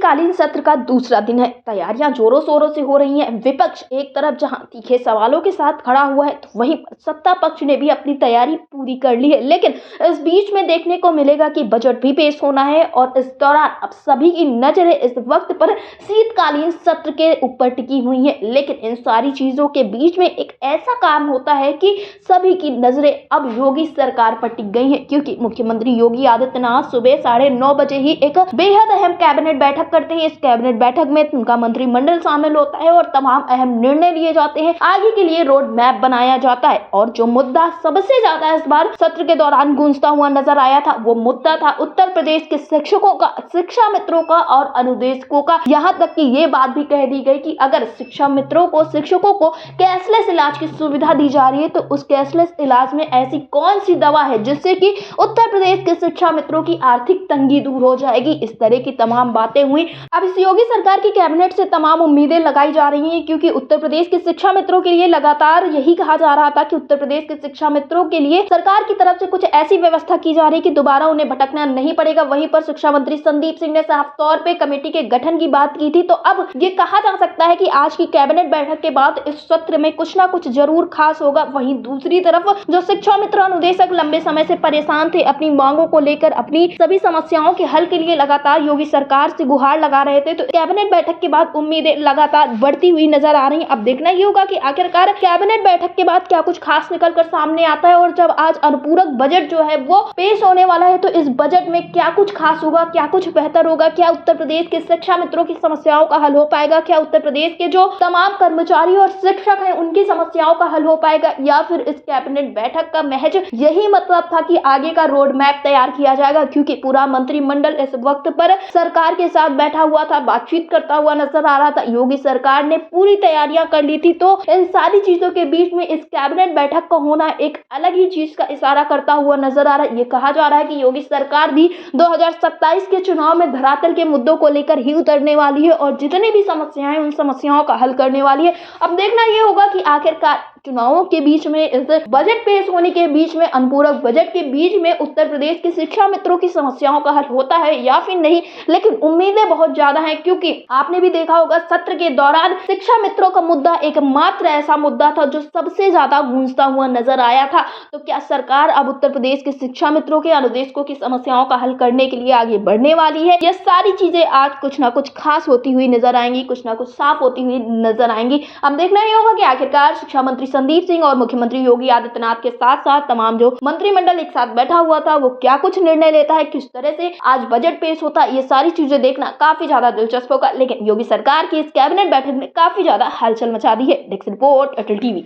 शीतकालीन सत्र का दूसरा दिन है। तैयारियां जोरों शोरों से हो रही हैं। विपक्ष एक तरफ जहां तीखे सवालों के साथ खड़ा हुआ है, तो वहीं सत्ता पक्ष ने भी अपनी तैयारी पूरी कर ली है। लेकिन इस बीच में देखने को मिलेगा कि बजट भी पेश होना है और इस दौरान अब सभी की नजरें इस वक्त पर शीतकालीन सत्र के ऊपर टिकी हुई है। लेकिन इन सारी चीजों के बीच में एक ऐसा काम होता है कि सभी की नजरें अब योगी सरकार पर टिक गई है, क्योंकि मुख्यमंत्री योगी आदित्यनाथ सुबह 9:30 बजे ही एक बेहद अहम कैबिनेट बैठक करते हैं। इस कैबिनेट बैठक में उनका मंत्रिमंडल शामिल होता है और तमाम अहम निर्णय लिए जाते हैं। आगे के लिए रोड मैप बनाया जाता है और जो मुद्दा सबसे ज्यादा इस बार सत्र के दौरान गूंजता हुआ नजर आया था, वो मुद्दा था उत्तर प्रदेश के शिक्षकों का, शिक्षा मित्रों का और अनुदेशकों का। यहाँ तक कि ये बात भी कह दी गई कि अगर शिक्षा मित्रों को, शिक्षकों को कैशलेस इलाज की सुविधा दी जा रही है, तो उस कैशलेस इलाज में ऐसी कौन सी दवा है जिससे कि उत्तर प्रदेश के शिक्षा मित्रों की आर्थिक तंगी दूर हो जाएगी। इस तरह की तमाम बातें हुई। अब इस योगी सरकार की कैबिनेट से तमाम उम्मीदें लगाई जा रही हैं, क्योंकि उत्तर प्रदेश के शिक्षा मित्रों के लिए लगातार यही कहा जा रहा था कि उत्तर प्रदेश के शिक्षा मित्रों के लिए सरकार की तरफ से कुछ ऐसी व्यवस्था की जा रही है कि दोबारा उन्हें भटकना नहीं पड़ेगा। वहीं पर शिक्षा मंत्री संदीप सिंह ने साफ तौर पे कमेटी के गठन की बात की थी। तो अब ये कहा जा सकता है कि आज की कैबिनेट बैठक के बाद इस सत्र में कुछ ना कुछ जरूर खास होगा। वहीं दूसरी तरफ जो शिक्षा मित्र अनुदेशक लंबे समय से परेशान थे, अपनी मांगों को लेकर, अपनी सभी समस्याओं के हल के लिए लगातार योगी सरकार से गुहार लगा रहे थे, तो कैबिनेट बैठक के बाद उम्मीदें लगातार बढ़ती हुई नजर आ रही हैं। अब देखना ये होगा कि आखिरकार कैबिनेट बैठक के बाद क्या कुछ खास निकल कर सामने आता है। और जब आज अनुपूरक बजट जो है वो पेश होने वाला है, तो इस बजट में क्या कुछ खास होगा, क्या कुछ बेहतर होगा, क्या उत्तर प्रदेश के शिक्षा मित्रों की समस्याओं का हल हो पाएगा, क्या उत्तर प्रदेश के जो तमाम कर्मचारी और शिक्षक हैं उनकी समस्याओं का हल हो पाएगा, या फिर इस कैबिनेट बैठक का महज यही मतलब था कि आगे का रोड मैप तैयार किया जाएगा। क्योंकि पूरा मंत्रिमंडल इस वक्त पर सरकार के साथ बैठा हुआ था, बातचीत करता हुआ नजर आ रहा था। योगी सरकार ने पूरी तैयारियां कर ली थी। तो इन सारी चीजों के बीच में इस कैबिनेट बैठक का होना एक अलग ही चीज का इशारा करता हुआ नजर आ रहा है। ये कहा जा रहा है कि योगी सरकार भी 2027 के चुनाव में धरातल के मुद्दों को लेकर ही उतरने वाली है और जितनी भी समस्याएं, उन समस्याओं का हल करने वाली है। अब देखना ये होगा कि आखिरकार चुनावों के बीच में, इस बजट पेश होने के बीच में, अनुपूरक बजट के बीच में उत्तर प्रदेश के शिक्षा मित्रों की समस्याओं का हल होता है या फिर नहीं। लेकिन उम्मीदें बहुत ज्यादा हैं, क्योंकि आपने भी देखा होगा सत्र के दौरान शिक्षा मित्रों का मुद्दा एकमात्र ऐसा मुद्दा था जो सबसे ज्यादा गूंजता हुआ नजर आया था। तो क्या सरकार अब उत्तर प्रदेश के शिक्षा मित्रों के, अनुदेशकों की समस्याओं का हल करने के लिए आगे बढ़ने वाली है? ये सारी चीजें आज कुछ ना कुछ खास होती हुई नजर आएंगी, कुछ ना कुछ साफ होती हुई नजर आएंगी। अब देखना ही होगा कि आखिरकार शिक्षा मंत्री संदीप सिंह और मुख्यमंत्री योगी आदित्यनाथ के साथ साथ तमाम जो मंत्रिमंडल एक साथ बैठा हुआ था, वो क्या कुछ निर्णय लेता है, किस तरह से आज बजट पेश होता है। ये सारी चीजें देखना काफी ज्यादा दिलचस्प होगा। लेकिन योगी सरकार की इस कैबिनेट बैठक ने काफी ज्यादा हलचल मचा दी है। डेस्क रिपोर्ट, अटल टीवी।